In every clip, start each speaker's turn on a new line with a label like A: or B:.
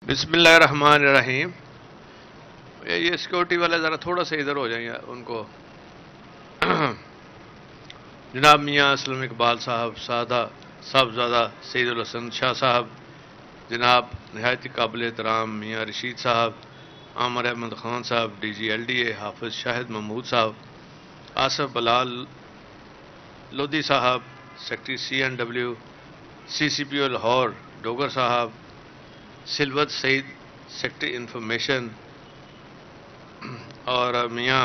A: بسم اللہ الرحمن الرحیم. یہ سیکورٹی والے ذرا تھوڑا سا ادھر ہو جائیں ان کو. جناب میاں اسلم اقبال صاحب، صاحبزادہ سعید الحسن شاہ صاحب، جناب نہایت قابل احترام میاں رشید صاحب، عامر Ahmed Khan sahib D G L D A, Hafiz Shahid Mahmood sahib, Asif Bilal Lodhi sahib secretary C N W, C C P O Lahore Dogar sahib, Salwat Saeed secretary information, اور میاں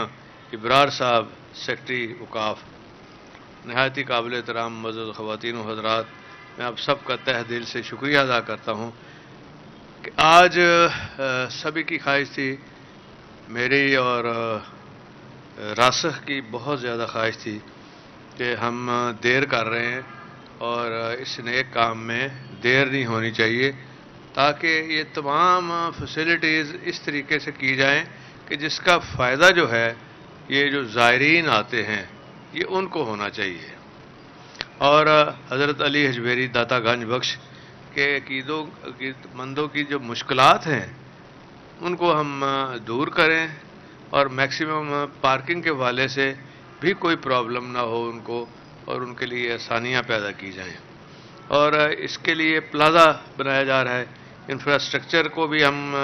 A: ابرار صاحب سیکرٹری اوقاف. نہایت ہی قابل احترام معزز خواتین و حضرات، میں آپ سب کا تہ دل سے شکریہ ادا کرتا ہوں کہ آج سبھی کی خواہش تھی، میری اور راسخ کی بہت زیادہ خواہش تھی کہ ہم دیر کر رہے ہیں اور اس نیک کام میں دیر نہیں ہونی چاہیے، تاکہ یہ تمام فیسلٹیز اس طریقے سے کی جائیں کہ جس کا فائدہ جو ہے یہ جو زائرین آتے ہیں یہ ان کو ہونا چاہیے. اور حضرت علی حجویری داتا گنج بخش کے مندوں کی جو مشکلات ہیں ان کو ہم دور کریں اور میکسیمم پارکنگ کے حوالے سے بھی کوئی پرابلم نہ ہو ان کو، اور ان کے لیے آسانیاں پیدا کی جائیں. اور اس کے لیے پلازا بنایا جا رہا ہے، انفراسٹرکچر کو بھی ہم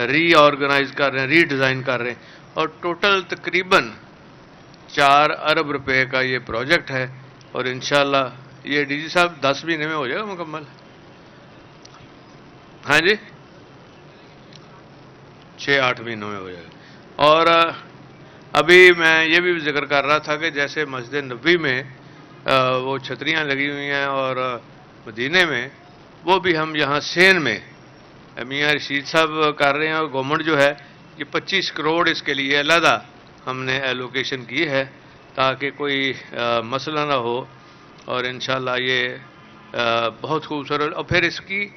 A: ری آرگنائز کر رہے ہیں، ری ڈیزائن کر رہے ہیں، اور ٹوٹل تقریباً 4 ارب روپے کا یہ پروجیکٹ ہے. اور انشاءاللہ یہ ڈی جی صاحب 10 مہینے میں ہو جائے گا مکمل. ہاں جی 6-8 مہینوں میں ہو جائے گا. اور ابھی میں یہ بھی ذکر کر رہا تھا کہ جیسے مسجد نبوی میں وہ چھتریاں لگی ہوئی ہیں اور مدینے میں، وہ بھی ہم یہاں سین میں میاں رشید صاحب کر رہے ہیں، اور گورنمنٹ جو ہے یہ 25 کروڑ اس کے لیے علیحدہ ہم نے ایلوکیشن کی ہے تاکہ کوئی مسئلہ نہ ہو. اور انشاءاللہ یہ بہت خوبصورت. اور پھر اس کی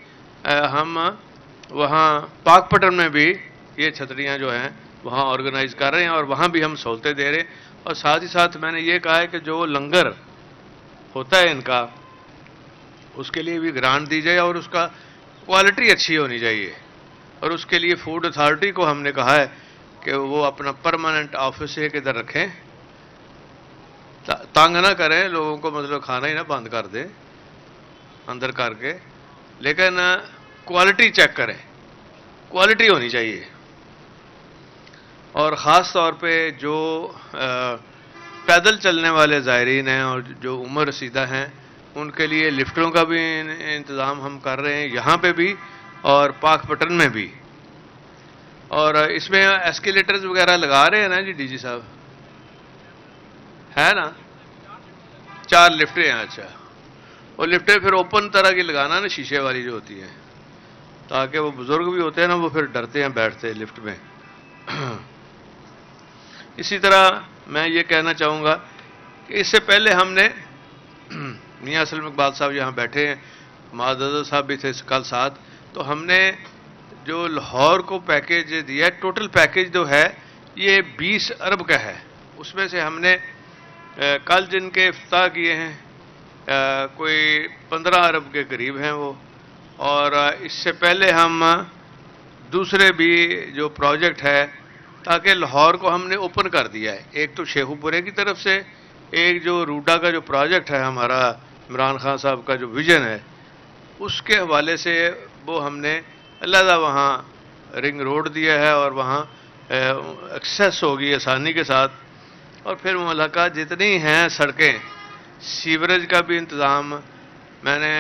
A: ہم وہاں پاک پٹن میں بھی یہ چھتریاں جو ہیں وہاں آرگنائز کر رہے ہیں، اور وہاں بھی ہم سہولتیں دے رہے ہیں. اور ساتھ ہی ساتھ میں نے یہ کہا ہے کہ جو لنگر ہوتا ہے ان کا، اس کے لیے بھی گرانٹ دی جائے اور اس کا کوالٹی اچھی ہونی چاہیے. اور اس کے لیے فوڈ اتھارٹی کو ہم نے کہا ہے کہ وہ اپنا پرماننٹ آفس ایک ادھر رکھیں، تنگ نہ کریں لوگوں کو، مطلب کھانا ہی نہ بند کر دیں اندر کر کے، لیکن کوالٹی چیک کریں، کوالٹی ہونی چاہیے. اور خاص طور پہ جو پیدل چلنے والے زائرین ہیں اور جو عمر رسیدہ ہیں ان کے لیے لفٹوں کا بھی انتظام ہم کر رہے ہیں یہاں پہ بھی اور پاک پٹن میں بھی. اور اس میں ایسکیلیٹرز وغیرہ لگا رہے ہیں نا جی ڈی جی صاحب، ہے نا 4 لفٹیں ہیں. اچھا، وہ لفٹیں پھر اوپن طرح کی لگانا نا، شیشے والی جو ہوتی ہیں، تاکہ وہ بزرگ بھی ہوتے ہیں نا وہ پھر ڈرتے ہیں بیٹھتے لفٹ میں. اسی طرح میں یہ کہنا چاہوں گا کہ اس سے پہلے ہم نے میاں اسلم اقبال صاحب یہاں بیٹھے ہیں، معزز صاحب بھی تھے کل ساتھ، تو ہم نے جو لاہور کو پیکیج دیا ہے، ٹوٹل پیکیج جو ہے یہ 20 ارب کا ہے. اس میں سے ہم نے کل جن کے افتتاح کیے ہیں کوئی 15 ارب کے قریب ہیں وہ. اور اس سے پہلے ہم دوسرے بھی جو پروجیکٹ ہے، تاکہ لاہور کو ہم نے اوپن کر دیا ہے. ایک تو شیخو پورے کی طرف سے، ایک جو روڈا کا جو پروجیکٹ ہے ہمارا عمران خان صاحب کا جو ویژن ہے، اس کے حوالے سے وہ ہم نے علیحدہ وہاں رنگ روڈ دیا ہے اور وہاں ایکسیس ہوگی آسانی کے ساتھ. اور پھر ملحقہ جتنی ہیں سڑکیں، سیوریج کا بھی انتظام میں نے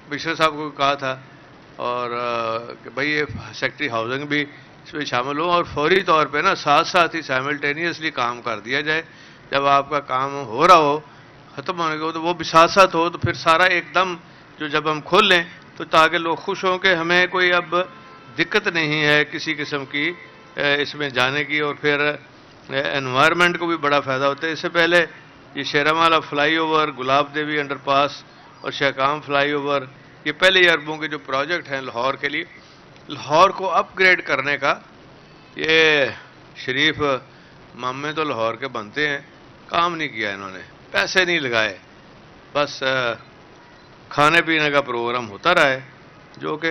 A: بشر صاحب کو کہا تھا، اور کہ بھئی یہ سیکٹری ہاؤسنگ بھی اس میں شامل ہو، اور فوری طور پہ نا ساتھ ساتھ ہی سائملٹینیسلی کام کر دیا جائے. جب آپ کا کام ہو رہا ہو، ختم ہونے کو، تو وہ بھی ساتھ ساتھ ہو، تو پھر سارا ایک دم جو جب ہم کھول لیں تو تاکہ لوگ خوش ہوں کہ ہمیں کوئی اب دقت نہیں ہے کسی قسم کی اس میں جانے کی. اور پھر انوائرمنٹ کو بھی بڑا فائدہ ہوتا ہے. اس سے پہلے یہ شیرامالا فلائی اوور، گلاب دیوی انڈر پاس اور شہکام فلائی اوور، یہ پہلے اربوں کے جو پروجیکٹ ہیں لاہور کے لیے، لاہور کو اپ گریڈ کرنے کا، یہ شریف مامے تو لاہور کے بنتے ہیں، کام نہیں کیا انہوں نے، پیسے نہیں لگائے، بس کھانے پینے کا پروگرام ہوتا رہا ہے جو کہ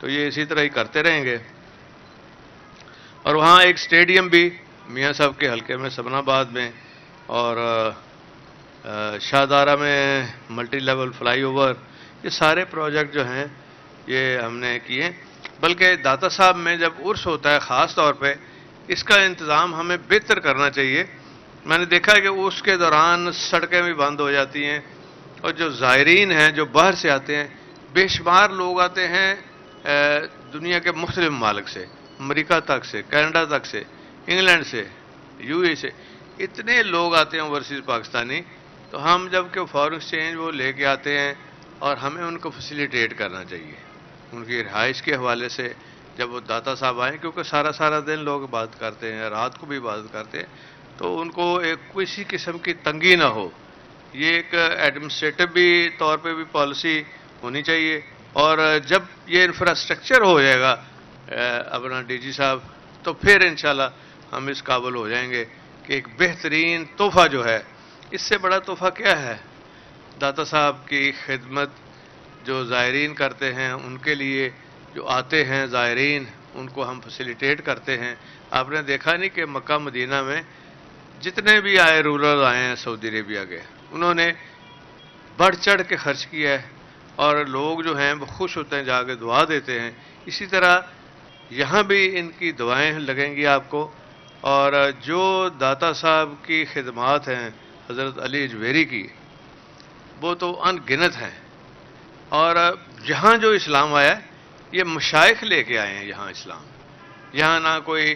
A: تو یہ اسی طرح ہی کرتے رہیں گے۔ اور وہاں ایک اسٹیڈیم بھی میاں صاحب کے حلقے میں سبن آباد میں، اور شاہدارہ میں ملٹی لیول فلائی اوور، یہ سارے پروجیکٹ جو ہیں یہ ہم نے کیے۔ بلکہ داتا صاحب میں جب عرس ہوتا ہے خاص طور پہ اس کا انتظام ہمیں بہتر کرنا چاہیے۔ میں نے دیکھا کہ اس کے دوران سڑکیں بھی بند ہو جاتی ہیں، اور جو زائرین ہیں جو باہر سے آتے ہیں، بے شمار لوگ آتے ہیں دنیا کے مختلف ممالک سے، امریکہ تک سے، کینیڈا تک سے، انگلینڈ سے، یو اے سے، اتنے لوگ آتے ہیں اوورسیز پاکستانی۔ تو ہم جب کہ فارن ایکسچینج وہ لے کے آتے ہیں، اور ہمیں ان کو فیسیلیٹیٹ کرنا چاہیے ان کی رہائش کے حوالے سے۔ جب وہ داتا صاحب آئیں، کیونکہ سارا دن لوگ بات کرتے ہیں، رات کو بھی بات کرتے ہیں، تو ان کو ایک کسی قسم کی تنگی نہ ہو۔ یہ ایک ایڈمنسٹریٹو بھی طور پہ بھی پالیسی ہونی چاہیے۔ اور جب یہ انفراسٹرکچر ہو جائے گا اپنا ڈی جی صاحب، تو پھر انشاءاللہ ہم اس قابل ہو جائیں گے کہ ایک بہترین تحفہ جو ہے، اس سے بڑا تحفہ کیا ہے؟ داتا صاحب کی خدمت جو زائرین کرتے ہیں، ان کے لیے جو آتے ہیں زائرین، ان کو ہم فیسیلیٹیٹ کرتے ہیں۔ آپ نے دیکھا نہیں کہ مکہ مدینہ میں جتنے بھی آئے رولر آئے ہیں سعودی عربیہ کے، انہوں نے بڑھ چڑھ کے خرچ کیا ہے، اور لوگ جو ہیں وہ خوش ہوتے ہیں، جا کے دعا دیتے ہیں۔ اسی طرح یہاں بھی ان کی دعائیں لگیں گی آپ کو۔ اور جو داتا صاحب کی خدمات ہیں حضرت علی اجویری کی، وہ تو ان گنت ہیں۔ اور یہاں جو اسلام آیا ہے، یہ مشائخ لے کے آئے ہیں یہاں اسلام۔ یہاں نہ کوئی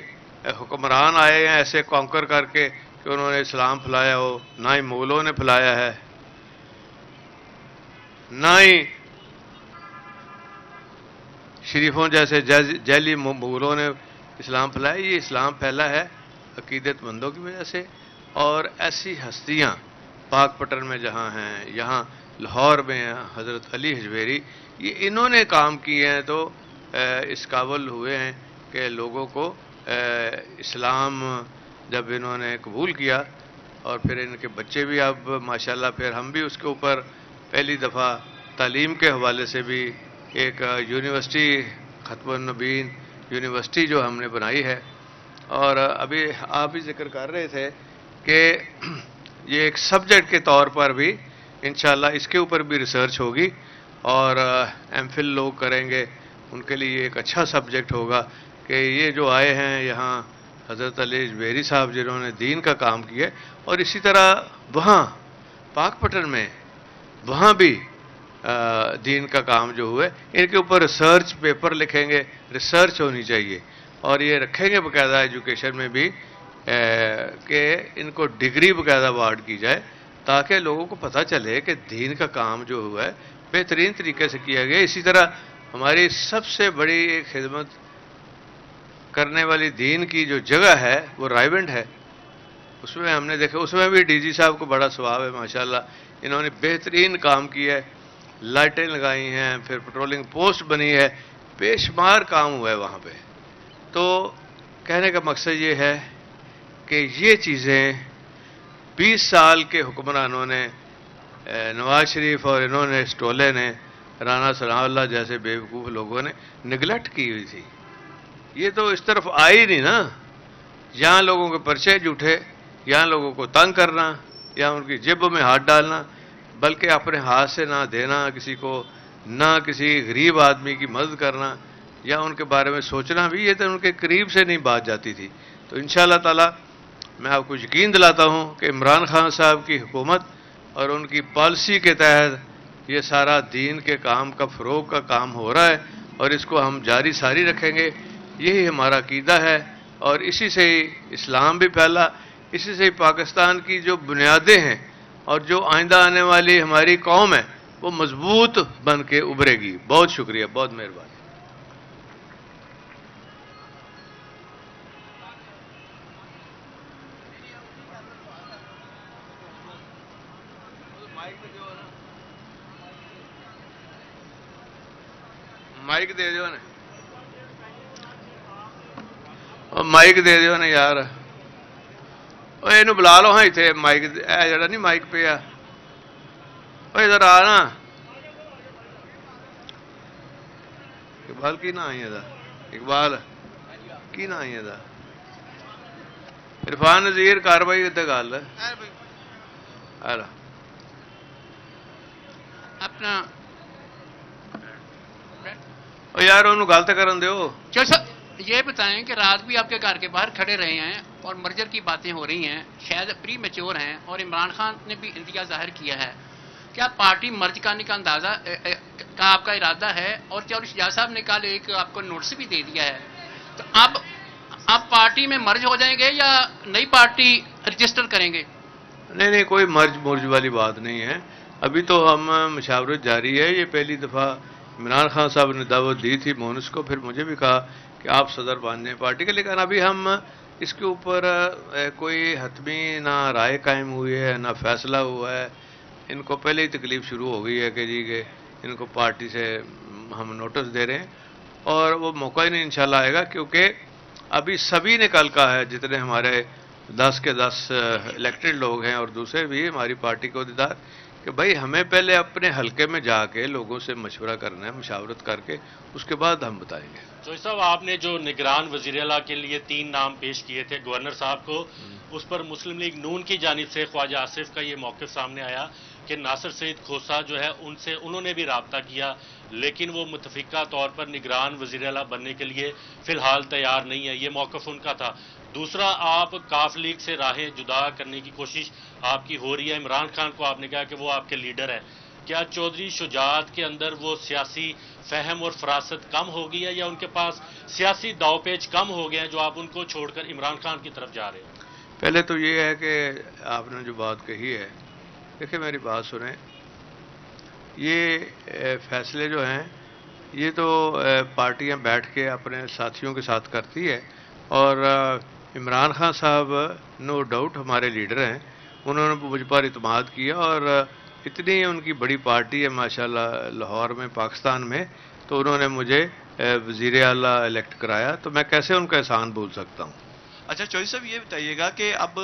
A: حکمران آئے ہیں ایسے کانکر کر کے کہ انہوں نے اسلام پھیلایا ہو، نہ ہی مغلوں نے پھیلایا ہے، نہ ہی شریفوں جیسے جیلی مغلوں نے اسلام پھیلایا۔ یہ اسلام پھیلا ہے عقیدت مندوں کی وجہ سے، اور ایسی ہستیاں پاک پٹن میں جہاں ہیں، یہاں لاہور میں ہیں حضرت علی اجویری، یہ انہوں نے کام کیے ہیں، تو اس قابل ہوئے ہیں کہ لوگوں کو اسلام جب انہوں نے قبول کیا، اور پھر ان کے بچے بھی اب ماشاءاللہ، پھر ہم بھی اس کے اوپر پہلی دفعہ تعلیم کے حوالے سے بھی ایک یونیورسٹی، ختم النبیین یونیورسٹی جو ہم نے بنائی ہے۔ اور ابھی آپ بھی ذکر کر رہے تھے کہ یہ ایک سبجیکٹ کے طور پر بھی انشاءاللہ اس کے اوپر بھی ریسرچ ہوگی، اور ایم فل لوگ کریں گے، ان کے لیے ایک اچھا سبجیکٹ ہوگا کہ یہ جو آئے ہیں یہاں حضرت علی اجویری صاحب جنہوں نے دین کا کام کیا، اور اسی طرح وہاں پاک پٹن میں وہاں بھی دین کا کام جو ہوئے، ان کے اوپر ریسرچ پیپر لکھیں گے، ریسرچ ہونی چاہیے، اور یہ رکھیں گے باقاعدہ ایجوکیشن میں بھی کہ ان کو ڈگری باقاعدہ اوارڈ کی جائے، تاکہ لوگوں کو پتہ چلے کہ دین کا کام جو ہوا ہے بہترین طریقے سے کیا گیا۔ اسی طرح ہماری سب سے بڑی ایک خدمت کرنے والی دین کی جو جگہ ہے وہ رائیونڈ ہے، اس میں ہم نے دیکھا، اس میں بھی ڈی جی صاحب کو بڑا ثواب ہے ماشاءاللہ، انہوں نے بہترین کام کیا ہے، لائٹیں لگائی ہیں، پھر پٹرولنگ پوسٹ بنی ہے، بے شمار کام ہوا ہے وہاں پہ۔ تو کہنے کا مقصد یہ ہے کہ یہ چیزیں 20 سال کے حکمرانوں نے، نواز شریف اور انہوں نے اسٹولے نے، رانا ثناء اللہ جیسے بیوقوف لوگوں نے نگلیکٹ کی ہوئی تھی۔ یہ تو اس طرف آئی نہیں نا، یہاں لوگوں کے پرچے جھوٹے، یہاں لوگوں کو تنگ کرنا، یا ان کی جیب میں ہاتھ ڈالنا، بلکہ اپنے ہاتھ سے نہ دینا کسی کو، نہ کسی غریب آدمی کی مدد کرنا، یا ان کے بارے میں سوچنا بھی، یہ تو ان کے قریب سے نہیں بات جاتی تھی۔ تو انشاءاللہ تعالی میں آپ کو یقین دلاتا ہوں کہ عمران خان صاحب کی حکومت اور ان کی پالیسی کے تحت یہ سارا دین کے کام کا فروغ کا کام ہو رہا ہے، اور اس کو ہم جاری ساری رکھیں گے، یہی ہمارا عقیدہ ہے۔ اور اسی سے ہی اسلام بھی پھیلا، اسی سے ہی پاکستان کی جو بنیادیں ہیں اور جو آئندہ آنے والی ہماری قوم ہے وہ مضبوط بن کے ابھرے گی۔ بہت شکریہ، بہت مہربانی۔ مائک دے دیو نا، مائک دے دیو نا یار، یہ بلا لو ہاں اتنے مائک، جڑا نہیں مائک پہ ادھر آ نا، اقبال کی نہ آئی تھا، اقبال کی نہ آئی تھا، عرفان نذیر کاروائی اتنے گل
B: اپنا
A: یار انہوں گل تو کرن دیو.
B: چلو سر یہ بتائیں کہ رات بھی آپ کے گھر کے باہر کھڑے رہے ہیں اور مرجر کی باتیں ہو رہی ہیں، شاید پری میچور ہیں، اور عمران خان نے بھی انتہا ظاہر کیا ہے، کیا پارٹی مرج کرنے کا اندازہ کا آپ کا ارادہ ہے؟ اور چودھری شجاع صاحب نے کل ایک آپ کو نوٹس بھی دے دیا ہے، تو اب پارٹی میں مرج ہو جائیں گے یا نئی پارٹی رجسٹر کریں گے؟
A: نہیں کوئی مرج والی بات نہیں ہے، ابھی تو ہم مشاورت جاری ہے. یہ پہلی دفعہ عمران خان صاحب نے دعوت دی تھی مونس کو، پھر مجھے بھی کہا کہ آپ صدر بن جائیں پارٹی کے، لیکن ابھی ہم اس کے اوپر کوئی حتمی نہ رائے قائم ہوئی ہے نہ فیصلہ ہوا ہے. ان کو پہلے ہی تکلیف شروع ہو گئی ہے کہ جی کہ ان کو پارٹی سے ہم نوٹس دے رہے ہیں، اور وہ موقع ہی نہیں انشاءاللہ آئے گا، کیونکہ ابھی سبھی نے کل کہا ہے، جتنے ہمارے 10 کے 10 الیکٹڈ لوگ ہیں اور دوسرے بھی ہماری پارٹی کے عہدیدار، کہ بھائی ہمیں پہلے اپنے حلقے میں جا کے لوگوں سے مشورہ کرنا ہے، مشاورت کر کے اس کے بعد ہم بتائیں گے.
C: چوہدری صاحب، آپ نے جو نگران وزیر اعلیٰ کے لیے 3 نام پیش کیے تھے گورنر صاحب کو، اس پر مسلم لیگ نون کی جانب سے خواجہ آصف کا یہ موقف سامنے آیا کہ ناصر سعید کھوسہ جو ہے انہوں نے بھی رابطہ کیا، لیکن وہ متفقہ طور پر نگران وزیر اعلیٰ بننے کے لیے فی الحال تیار نہیں ہے. یہ موقف ان کا تھا. دوسرا، آپ کاف لیگ سے راہیں جدا کرنے کی کوشش آپ کی ہو رہی ہے. عمران خان کو آپ نے کہا کہ وہ آپ کے لیڈر ہے. کیا چودھری شجاعت کے اندر وہ سیاسی فہم اور فراست کم ہو گئی ہے، یا ان کے پاس سیاسی داؤ پیچ کم ہو گئے ہیں جو آپ ان کو چھوڑ کر عمران خان کی طرف جا رہے ہیں؟
A: پہلے تو یہ ہے کہ آپ نے جو بات کہی ہے، دیکھیں میری بات سنیں، یہ فیصلے جو ہیں یہ تو پارٹیاں بیٹھ کے اپنے ساتھیوں کے ساتھ کرتی ہے، اور عمران خان صاحب نو ڈاؤٹ ہمارے لیڈر ہیں. انہوں نے مجھ پر اعتماد کیا، اور اتنی ان کی بڑی پارٹی ہے ماشاءاللہ لاہور میں، پاکستان میں، تو انہوں نے مجھے وزیر اعلیٰ الیکٹ کرایا، تو میں کیسے ان کا احسان بھول سکتا ہوں.
D: اچھا چوہدری صاحب، یہ بتائیے گا کہ اب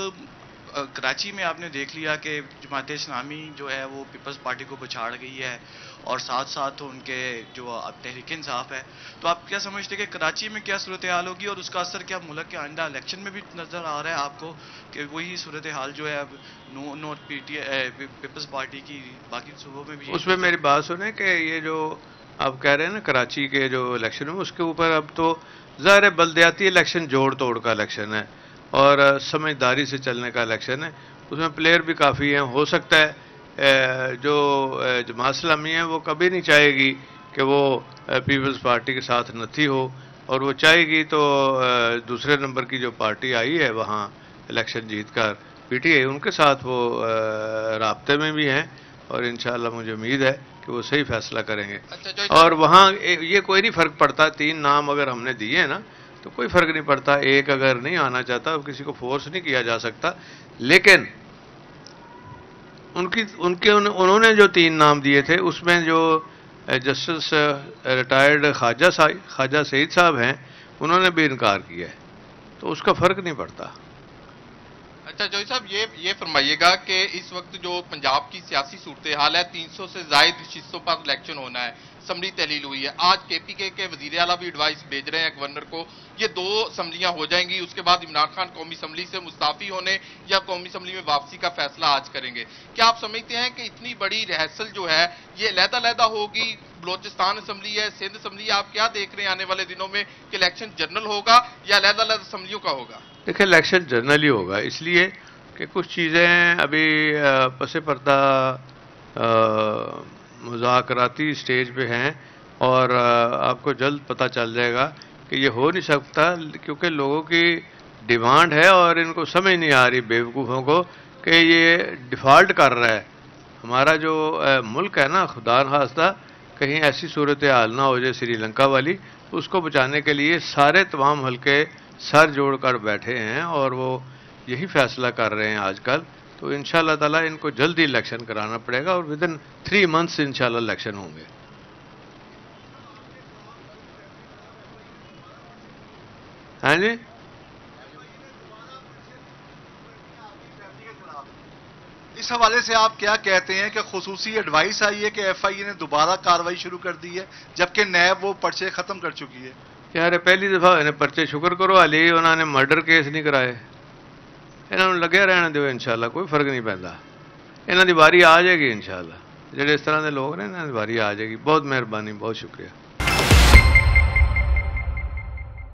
D: کراچی میں آپ نے دیکھ لیا کہ جماعت اسلامی جو ہے وہ پیپلز پارٹی کو پچھاڑ گئی ہے، اور ساتھ ساتھ ان کے جو تحریک انصاف ہے، تو آپ کیا سمجھتے کہ کراچی میں کیا صورتحال ہوگی، اور اس کا اثر کیا ملک کے آئندہ الیکشن میں بھی نظر آ رہا ہے آپ کو کہ وہی صورتحال جو ہے اب نو پیپلز پارٹی کی باقی صوبوں میں بھی؟
A: اس میں میری بات سنیں کہ یہ جو آپ کہہ رہے ہیں نا کراچی کے جو الیکشن ہے، اس کے اوپر اب تو ظاہر بلدیاتی الیکشن جوڑ توڑ کا الیکشن ہے، اور سمجھداری سے چلنے کا الیکشن ہے. اس میں پلیئر بھی کافی ہیں. ہو سکتا ہے جو جماعت اسلامی ہے وہ کبھی نہیں چاہے گی کہ وہ پیپلز پارٹی کے ساتھ نتھی ہو، اور وہ چاہے گی تو دوسرے نمبر کی جو پارٹی آئی ہے وہاں الیکشن جیت کر پی ٹی آئی، ان کے ساتھ وہ رابطے میں بھی ہیں، اور انشاءاللہ مجھے امید ہے کہ وہ صحیح فیصلہ کریں گے. اور وہاں یہ کوئی نہیں فرق پڑتا، 3 نام اگر ہم نے دیے ہیں نا تو کوئی فرق نہیں پڑتا. ایک اگر نہیں آنا چاہتا کسی کو فورس نہیں کیا جا سکتا، لیکن انہوں نے جو 3 نام دیے تھے اس میں جو جسٹس ریٹائرڈ خواجہ سعید صاحب ہیں انہوں نے بھی انکار کیا ہے، تو اس کا فرق نہیں پڑتا.
E: اچھا چوہدری صاحب، یہ فرمائیے گا کہ اس وقت جو پنجاب کی سیاسی صورتحال ہے، 300 سے زائد حصوں پر الیکشن ہونا ہے، اسمبلی تحلیل ہوئی ہے، آج کے پی کے وزیر اعلیٰ بھی ایڈوائس بھیج رہے ہیں گورنر کو، یہ 2 اسمبلیاں ہو جائیں گی، اس کے بعد عمران خان قومی اسمبلی سے مستعفی ہونے یا قومی اسمبلی میں واپسی کا فیصلہ آج کریں گے. کیا آپ سمجھتے ہیں کہ اتنی بڑی رہسل جو ہے یہ علیحدہ ہوگی؟ بلوچستان اسمبلی ہے، سندھ اسمبلی ہے، آپ کیا دیکھ رہے ہیں آنے والے دنوں میں کہ الیکشن جنرل ہوگا یا علیحدہ اسمبلیوں کا ہوگا؟
A: دیکھیں الیکشن جنرل ہی ہوگا، اس لیے کہ کچھ چیزیں ابھی پس پردہ مذاکراتی سٹیج پہ ہیں، اور آپ کو جلد پتہ چل جائے گا کہ یہ ہو نہیں سکتا، کیونکہ لوگوں کی ڈیمانڈ ہے اور ان کو سمجھ نہیں آ رہی بیوقوفوں کو کہ یہ ڈیفالٹ کر رہا ہے. ہمارا جو ملک ہے نا، خدا نخواستہ کہیں ایسی صورتحال نہ ہو جائے سری لنکا والی، اس کو بچانے کے لیے سارے تمام حلقے سر جوڑ کر بیٹھے ہیں، اور وہ یہی فیصلہ کر رہے ہیں آج کل. تو انشاءاللہ تعالیٰ ان کو جلدی الیکشن کرانا پڑے گا، اور ودن 3 منتھس انشاءاللہ الیکشن ہوں گے. ہاں جی،
F: اس حوالے سے آپ کیا کہتے ہیں کہ خصوصی ایڈوائس آئی ہے کہ ایف آئی اے نے دوبارہ کارروائی شروع کر دی ہے جبکہ نیب وہ پرچے ختم کر چکی ہے؟
A: یار پہلی دفعہ ہوئے نے پرچے، شکر کرو علی انہوں نے مرڈر کیس نہیں کرائے، انہوں نے لگے رہنا دیو انشاءاللہ، کوئی فرق نہیں پہنتا، انہوں دی باری آ جائے گی انشاءاللہ، جڑے اس طرح کے لوگ نے انہوں دی باری آ جائے گی۔ بہت مہربانی، بہت شکریہ۔